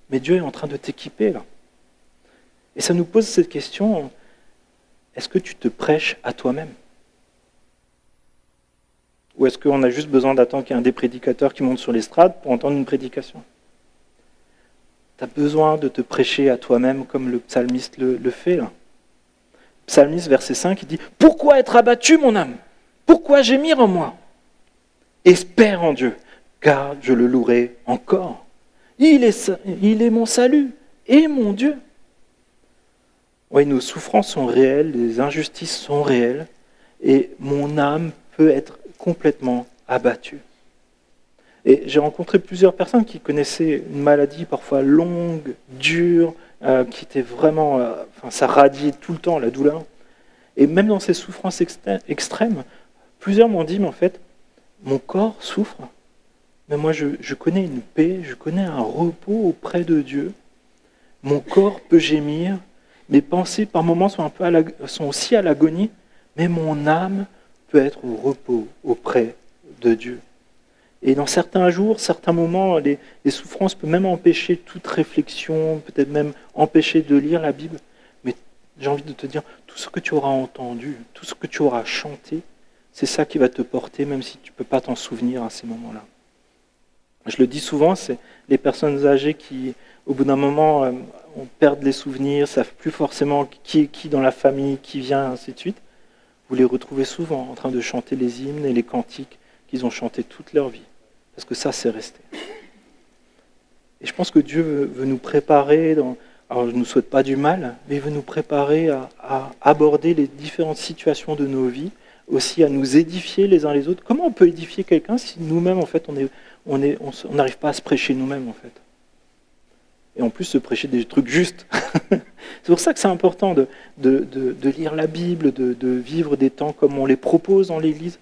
Mais Dieu est en train de t'équiper là. Et ça nous pose cette question, est-ce que tu te prêches à toi-même ? Ou est-ce qu'on a juste besoin d'attendre qu'il y ait un des prédicateurs qui monte sur l'estrade pour entendre une prédication? Tu as besoin de te prêcher à toi-même comme le psalmiste le fait là. Psalmiste, verset 5, il dit « Pourquoi être abattu, mon âme? Pourquoi gémir en moi? Espère en Dieu, car je le louerai encore. Il est mon salut et mon Dieu. Oui, nos souffrances sont réelles, les injustices sont réelles, et mon âme peut être complètement abattue. Et j'ai rencontré plusieurs personnes qui connaissaient une maladie parfois longue, dure, qui était vraiment, ça radiait tout le temps, la douleur. Et même dans ces souffrances extrêmes, plusieurs m'ont dit, mais en fait, mon corps souffre, mais moi je connais une paix, je connais un repos auprès de Dieu. Mon corps peut gémir, mes pensées par moments sont aussi à l'agonie, mais mon âme peut être au repos auprès de Dieu. Et dans certains jours, certains moments, les souffrances peuvent même empêcher toute réflexion, peut-être même empêcher de lire la Bible. Mais j'ai envie de te dire, tout ce que tu auras entendu, tout ce que tu auras chanté, c'est ça qui va te porter, même si tu ne peux pas t'en souvenir à ces moments-là. Je le dis souvent, c'est les personnes âgées qui, au bout d'un moment, perdent les souvenirs, ne savent plus forcément qui est qui dans la famille, qui vient, ainsi de suite. Vous les retrouvez souvent en train de chanter les hymnes et les cantiques qu'ils ont chantés toute leur vie. Parce que ça, c'est resté. Et je pense que Dieu veut nous préparer, alors je ne nous souhaite pas du mal, mais il veut nous préparer à aborder les différentes situations de nos vies, aussi à nous édifier les uns les autres. Comment on peut édifier quelqu'un si nous-mêmes, en fait, on n'arrive pas à se prêcher nous-mêmes, en fait? Et en plus, se prêcher des trucs justes. C'est pour ça que c'est important de lire la Bible, de vivre des temps comme on les propose dans l'Église.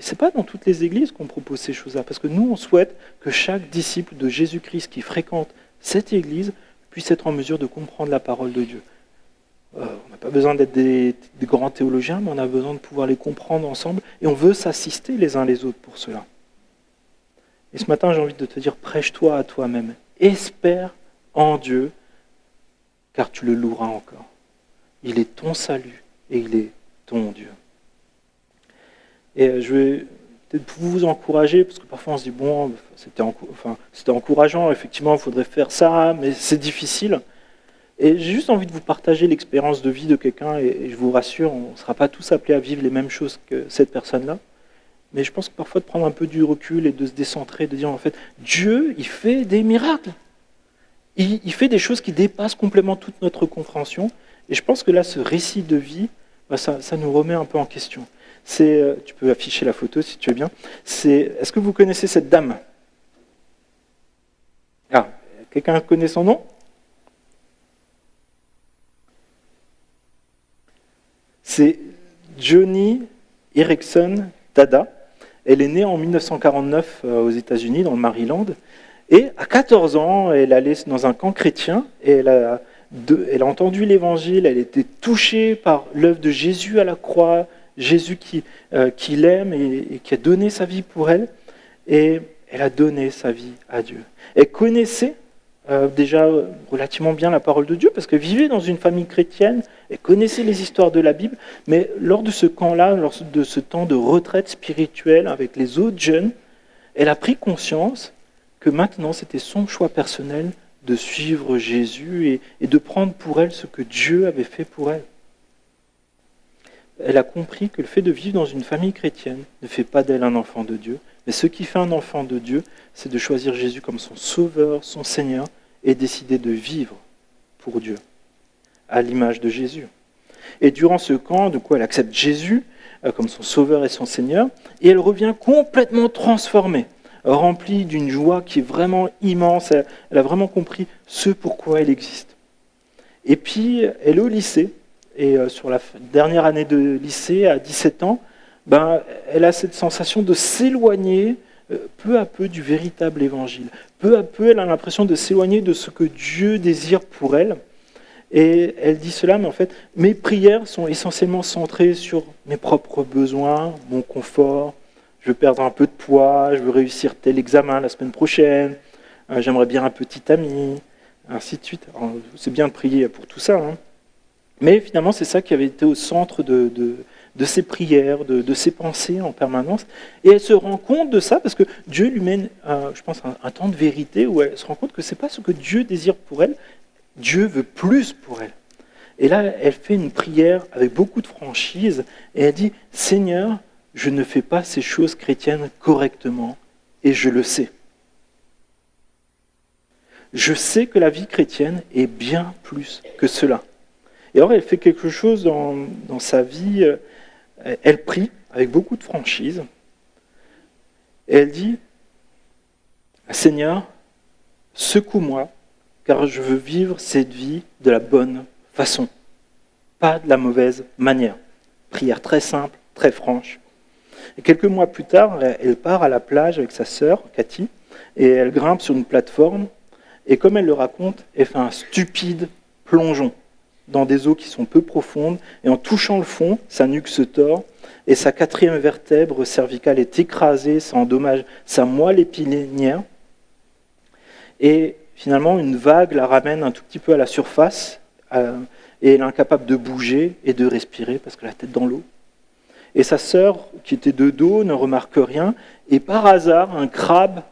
Ce n'est pas dans toutes les églises qu'on propose ces choses-là, parce que nous, on souhaite que chaque disciple de Jésus-Christ qui fréquente cette église puisse être en mesure de comprendre la parole de Dieu. On n'a pas besoin d'être des grands théologiens, mais on a besoin de pouvoir les comprendre ensemble, et on veut s'assister les uns les autres pour cela. Et ce matin, j'ai envie de te dire, prêche-toi à toi-même. Espère en Dieu, car tu le loueras encore. Il est ton salut, et il est ton Dieu. Et je vais peut-être vous encourager, parce que parfois on se dit, bon, c'était encourageant, effectivement, il faudrait faire ça, mais c'est difficile. Et j'ai juste envie de vous partager l'expérience de vie de quelqu'un, et je vous rassure, on ne sera pas tous appelés à vivre les mêmes choses que cette personne-là. Mais je pense que parfois de prendre un peu du recul et de se décentrer, de dire, en fait, Dieu, il fait des miracles. Il fait des choses qui dépassent complètement toute notre compréhension. Et je pense que là, ce récit de vie, ça nous remet un peu en question. Tu peux afficher la photo si tu veux bien. Est-ce que vous connaissez cette dame? Ah, quelqu'un connaît son nom? C'est Joni Eareckson Tada. Elle est née en 1949 aux États-Unis, dans le Maryland. Et à 14 ans, elle allait dans un camp chrétien et elle a entendu l'évangile, elle était touchée par l'œuvre de Jésus à la croix, Jésus qui l'aime et qui a donné sa vie pour elle, et elle a donné sa vie à Dieu. Elle connaissait déjà relativement bien la parole de Dieu, parce qu'elle vivait dans une famille chrétienne, elle connaissait les histoires de la Bible, mais lors de ce camp-là, lors de ce temps de retraite spirituelle avec les autres jeunes, elle a pris conscience que maintenant c'était son choix personnel de suivre Jésus et de prendre pour elle ce que Dieu avait fait pour elle. Elle a compris que le fait de vivre dans une famille chrétienne ne fait pas d'elle un enfant de Dieu, mais ce qui fait un enfant de Dieu, c'est de choisir Jésus comme son sauveur, son Seigneur, et décider de vivre pour Dieu, à l'image de Jésus. Et durant ce camp, de quoi elle accepte Jésus comme son sauveur et son Seigneur, et elle revient complètement transformée, remplie d'une joie qui est vraiment immense. Elle a vraiment compris ce pourquoi elle existe. Et puis, elle est au lycée, et sur la dernière année de lycée, à 17 ans, elle a cette sensation de s'éloigner peu à peu du véritable évangile. Peu à peu, elle a l'impression de s'éloigner de ce que Dieu désire pour elle. Et elle dit cela, mais en fait, mes prières sont essentiellement centrées sur mes propres besoins, mon confort. Je veux perdre un peu de poids, je veux réussir tel examen la semaine prochaine, j'aimerais bien un petit ami, ainsi de suite. Alors, c'est bien de prier pour tout ça, hein. Mais finalement, c'est ça qui avait été au centre de ses prières, de ses pensées en permanence. Et elle se rend compte de ça parce que Dieu lui mène, je pense, un temps de vérité où elle se rend compte que ce n'est pas ce que Dieu désire pour elle. Dieu veut plus pour elle. Et là, elle fait une prière avec beaucoup de franchise et elle dit « Seigneur, je ne fais pas ces choses chrétiennes correctement et je le sais. Je sais que la vie chrétienne est bien plus que cela. Et alors elle fait quelque chose dans sa vie, elle prie avec beaucoup de franchise et elle dit « Seigneur, secoue-moi car je veux vivre cette vie de la bonne façon, pas de la mauvaise manière. » Prière très simple, très franche. Et quelques mois plus tard, elle part à la plage avec sa sœur, Cathy, et elle grimpe sur une plateforme. Et comme elle le raconte, elle fait un stupide plongeon dans des eaux qui sont peu profondes. Et en touchant le fond, sa nuque se tord et sa 4e vertèbre cervicale est écrasée, ça endommage sa moelle épinière. Et finalement, une vague la ramène un tout petit peu à la surface et elle est incapable de bouger et de respirer parce qu'elle a la tête dans l'eau. Et sa sœur, qui était de dos, ne remarque rien. Et par hasard, un crabe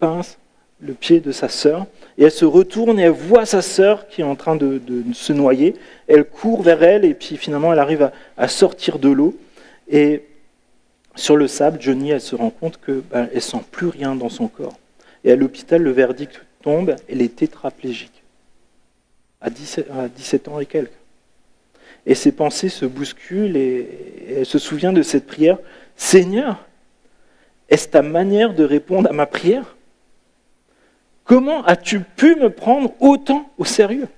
pince le pied de sa sœur. Et elle se retourne et elle voit sa sœur qui est en train de se noyer. Elle court vers elle et puis finalement, elle arrive à sortir de l'eau. Et sur le sable, Johnny, elle se rend compte qu'elle ne sent plus rien dans son corps. Et à l'hôpital, le verdict tombe, elle est tétraplégique. À 17 ans et quelques. Et ses pensées se bousculent et elle se souvient de cette prière. « Seigneur, est-ce ta manière de répondre à ma prière ? Comment as-tu pu me prendre autant au sérieux ?»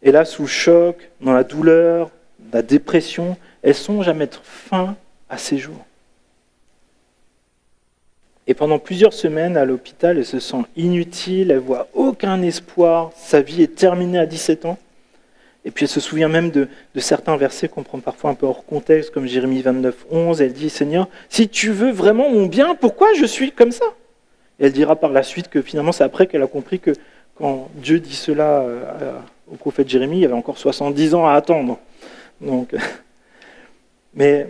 Et là, sous le choc, dans la douleur, la dépression, elle songe à mettre fin à ses jours. Et pendant plusieurs semaines à l'hôpital, elle se sent inutile, elle voit aucun espoir, sa vie est terminée à 17 ans. Et puis elle se souvient même de certains versets qu'on prend parfois un peu hors contexte, comme Jérémie 29, 11. Elle dit « Seigneur, si tu veux vraiment mon bien, pourquoi je suis comme ça ?» Et elle dira par la suite que finalement c'est après qu'elle a compris que quand Dieu dit cela au prophète Jérémie, il y avait encore 70 ans à attendre. Donc, mais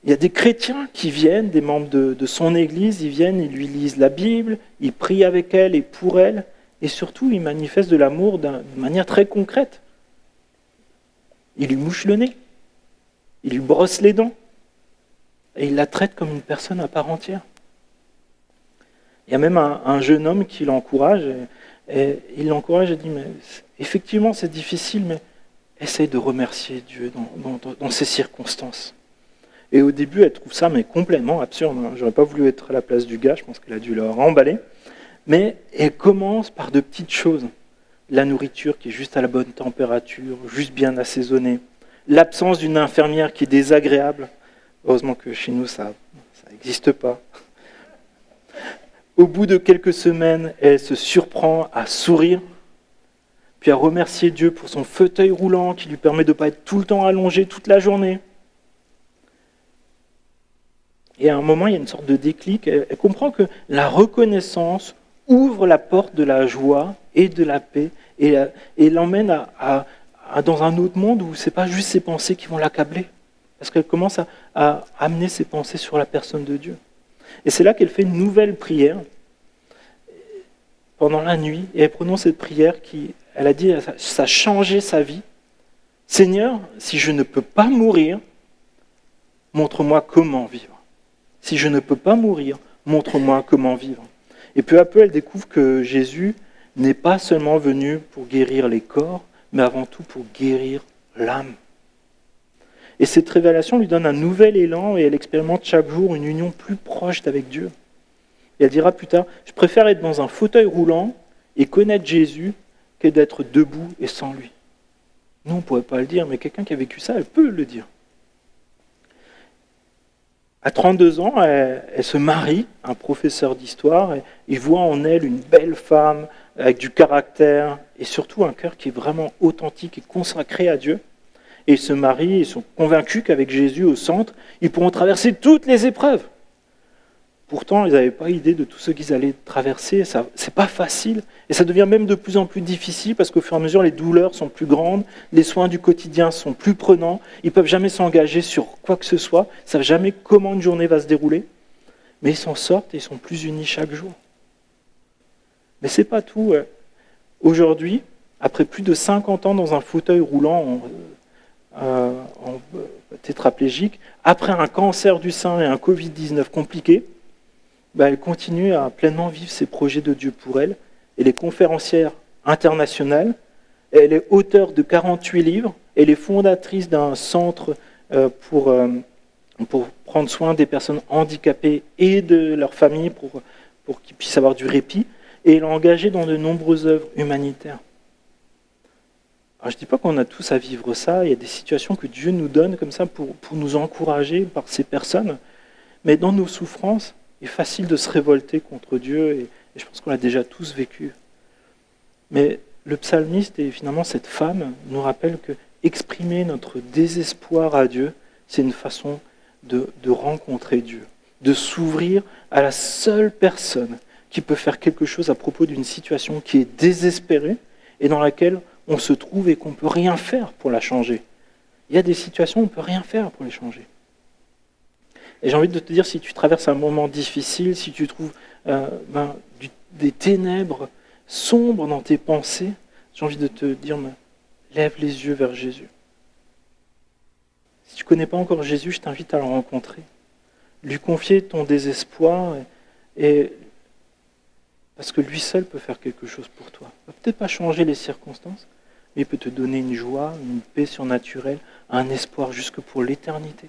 il y a des chrétiens qui viennent, des membres de son église, ils viennent, ils lui lisent la Bible, ils prient avec elle et pour elle, et surtout ils manifestent de l'amour de manière très concrète. Il lui mouche le nez, il lui brosse les dents, et il la traite comme une personne à part entière. Il y a même un jeune homme qui l'encourage, et il l'encourage et dit « mais effectivement c'est difficile, mais essaye de remercier Dieu dans ces circonstances. » Et au début, elle trouve ça mais complètement absurde. J'aurais pas voulu être à la place du gars, je pense qu'elle a dû le remballer. Mais elle commence par de petites choses. La nourriture qui est juste à la bonne température, juste bien assaisonnée. L'absence d'une infirmière qui est désagréable. Heureusement que chez nous, ça n'existe pas. Au bout de quelques semaines, elle se surprend à sourire, puis à remercier Dieu pour son fauteuil roulant qui lui permet de ne pas être tout le temps allongée toute la journée. Et à un moment, il y a une sorte de déclic. Elle comprend que la reconnaissance ouvre la porte de la joie et de la paix et l'emmène dans un autre monde où ce n'est pas juste ses pensées qui vont l'accabler. Parce qu'elle commence à amener ses pensées sur la personne de Dieu. Et c'est là qu'elle fait une nouvelle prière pendant la nuit. Et elle prononce cette prière qui, elle a dit, ça a changé sa vie. « Seigneur, si je ne peux pas mourir, montre-moi comment vivre. Si je ne peux pas mourir, montre-moi comment vivre. » Et peu à peu, elle découvre que Jésus n'est pas seulement venu pour guérir les corps, mais avant tout pour guérir l'âme. Et cette révélation lui donne un nouvel élan et elle expérimente chaque jour une union plus proche avec Dieu. Et elle dira plus tard, « Je préfère être dans un fauteuil roulant et connaître Jésus que d'être debout et sans lui. » Nous, on ne pourrait pas le dire, mais quelqu'un qui a vécu ça, elle peut le dire. À 32 ans, elle se marie, un professeur d'histoire, et il voit en elle une belle femme avec du caractère et surtout un cœur qui est vraiment authentique et consacré à Dieu. Et ils se marient, ils sont convaincus qu'avec Jésus au centre, ils pourront traverser toutes les épreuves. Pourtant, ils n'avaient pas idée de tout ce qu'ils allaient traverser. Ce n'est pas facile. Et ça devient même de plus en plus difficile parce qu'au fur et à mesure, les douleurs sont plus grandes, les soins du quotidien sont plus prenants. Ils ne peuvent jamais s'engager sur quoi que ce soit. Ils ne savent jamais comment une journée va se dérouler. Mais ils s'en sortent et ils sont plus unis chaque jour. Mais ce n'est pas tout. Aujourd'hui, après plus de 50 ans dans un fauteuil roulant tétraplégique, après un cancer du sein et un Covid-19 compliqué, elle continue à pleinement vivre ses projets de Dieu pour elle. Elle est conférencière internationale, elle est auteure de 48 livres, elle est fondatrice d'un centre pour prendre soin des personnes handicapées et de leurs familles pour qu'ils puissent avoir du répit, et elle est engagée dans de nombreuses œuvres humanitaires. Alors, je ne dis pas qu'on a tous à vivre ça, il y a des situations que Dieu nous donne comme ça pour nous encourager par ces personnes, mais dans nos souffrances, il est facile de se révolter contre Dieu, et je pense qu'on l'a déjà tous vécu. Mais le psalmiste et finalement cette femme nous rappellent que exprimer notre désespoir à Dieu, c'est une façon de rencontrer Dieu, de s'ouvrir à la seule personne qui peut faire quelque chose à propos d'une situation qui est désespérée et dans laquelle on se trouve et qu'on ne peut rien faire pour la changer. Il y a des situations où on ne peut rien faire pour les changer. Et j'ai envie de te dire, si tu traverses un moment difficile, si tu trouves des ténèbres sombres dans tes pensées, j'ai envie de te dire, lève les yeux vers Jésus. Si tu ne connais pas encore Jésus, je t'invite à le rencontrer. Lui confier ton désespoir, et parce que lui seul peut faire quelque chose pour toi. Il ne va peut-être pas changer les circonstances, mais il peut te donner une joie, une paix surnaturelle, un espoir jusque pour l'éternité.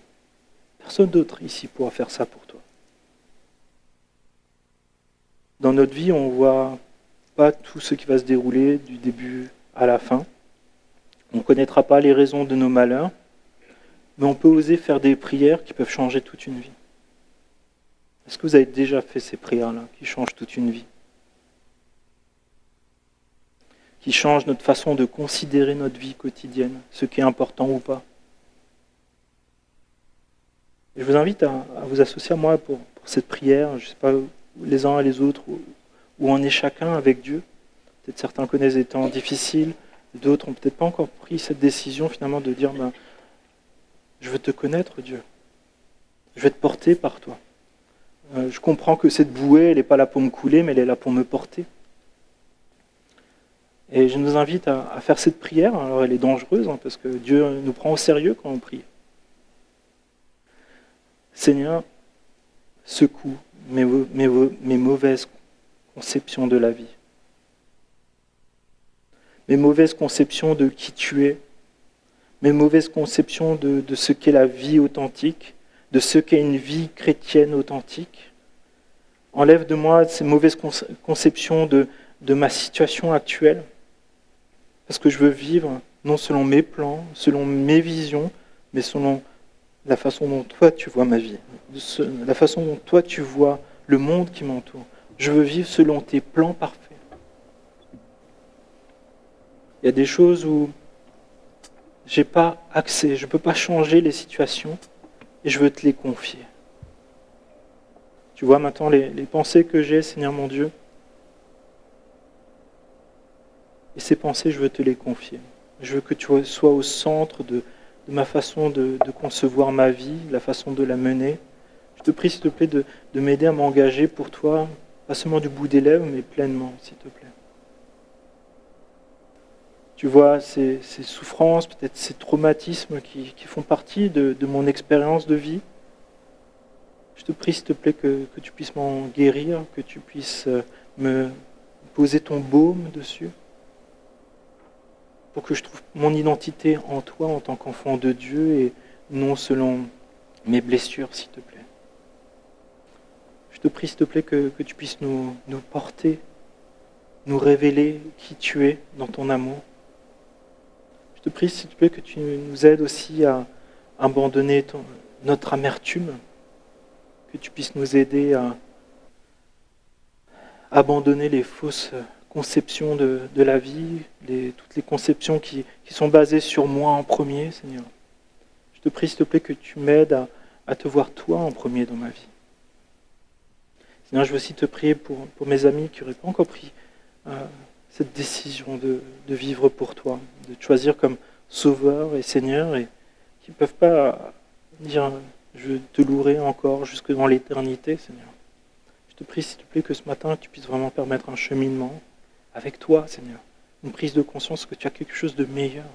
Personne d'autre ici pourra faire ça pour toi. Dans notre vie, on ne voit pas tout ce qui va se dérouler du début à la fin. On ne connaîtra pas les raisons de nos malheurs, mais on peut oser faire des prières qui peuvent changer toute une vie. Est-ce que vous avez déjà fait ces prières-là qui changent toute une vie ? Qui changent notre façon de considérer notre vie quotidienne, ce qui est important ou pas ? Et je vous invite à vous associer à moi pour cette prière. Je ne sais pas les uns et les autres où en est chacun avec Dieu. Peut-être certains connaissent des temps difficiles, d'autres n'ont peut-être pas encore pris cette décision finalement de dire je veux te connaître Dieu, je vais te porter par toi. Je comprends que cette bouée, elle n'est pas là pour me couler, mais elle est là pour me porter. Et je nous invite à faire cette prière. Alors elle est dangereuse parce que Dieu nous prend au sérieux quand on prie. Seigneur, secoue mes mauvaises conceptions de la vie. Mes mauvaises conceptions de qui tu es. Mes mauvaises conceptions de ce qu'est la vie authentique, de ce qu'est une vie chrétienne authentique. Enlève de moi ces mauvaises conceptions de ma situation actuelle, parce que je veux vivre non selon mes plans, selon mes visions, mais selon la façon dont toi tu vois ma vie, la façon dont toi tu vois le monde qui m'entoure. Je veux vivre selon tes plans parfaits. Il y a des choses où je n'ai pas accès, je ne peux pas changer les situations et je veux te les confier. Tu vois maintenant les pensées que j'ai, Seigneur mon Dieu, et ces pensées, je veux te les confier. Je veux que tu sois au centre de ma façon de concevoir ma vie, la façon de la mener. Je te prie, s'il te plaît, de m'aider à m'engager pour toi, pas seulement du bout des lèvres, mais pleinement, s'il te plaît. Tu vois ces souffrances, peut-être ces traumatismes qui font partie de mon expérience de vie. Je te prie, s'il te plaît, que tu puisses m'en guérir, que tu puisses me poser ton baume dessus, pour que je trouve mon identité en toi en tant qu'enfant de Dieu et non selon mes blessures, s'il te plaît. Je te prie, s'il te plaît, que tu puisses nous porter, nous révéler qui tu es dans ton amour. Je te prie, s'il te plaît, que tu nous aides aussi à abandonner notre amertume, que tu puisses nous aider à abandonner les fausses conceptions de la vie, toutes les conceptions qui sont basées sur moi en premier, Seigneur. Je te prie, s'il te plaît, que tu m'aides à te voir toi en premier dans ma vie. Seigneur, je veux aussi te prier pour mes amis qui n'auraient pas encore pris cette décision de vivre pour toi, de te choisir comme sauveur et Seigneur, et qui ne peuvent pas dire « je te louerai encore jusque dans l'éternité, Seigneur ». Je te prie, s'il te plaît, que ce matin, tu puisses vraiment permettre un cheminement avec toi, Seigneur. Une prise de conscience que tu as quelque chose de meilleur.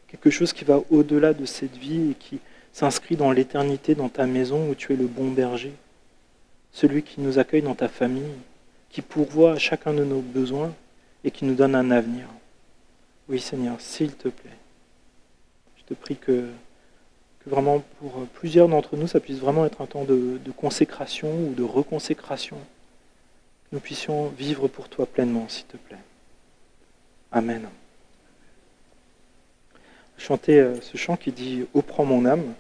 Quelque chose qui va au-delà de cette vie et qui s'inscrit dans l'éternité, dans ta maison où tu es le bon berger, celui qui nous accueille dans ta famille, qui pourvoit à chacun de nos besoins et qui nous donne un avenir. Oui Seigneur, s'il te plaît, je te prie que vraiment pour plusieurs d'entre nous, ça puisse vraiment être un temps de consécration ou de reconsécration. Que nous puissions vivre pour toi pleinement, s'il te plaît. Amen. Chanter ce chant qui dit « Ô prends mon âme »,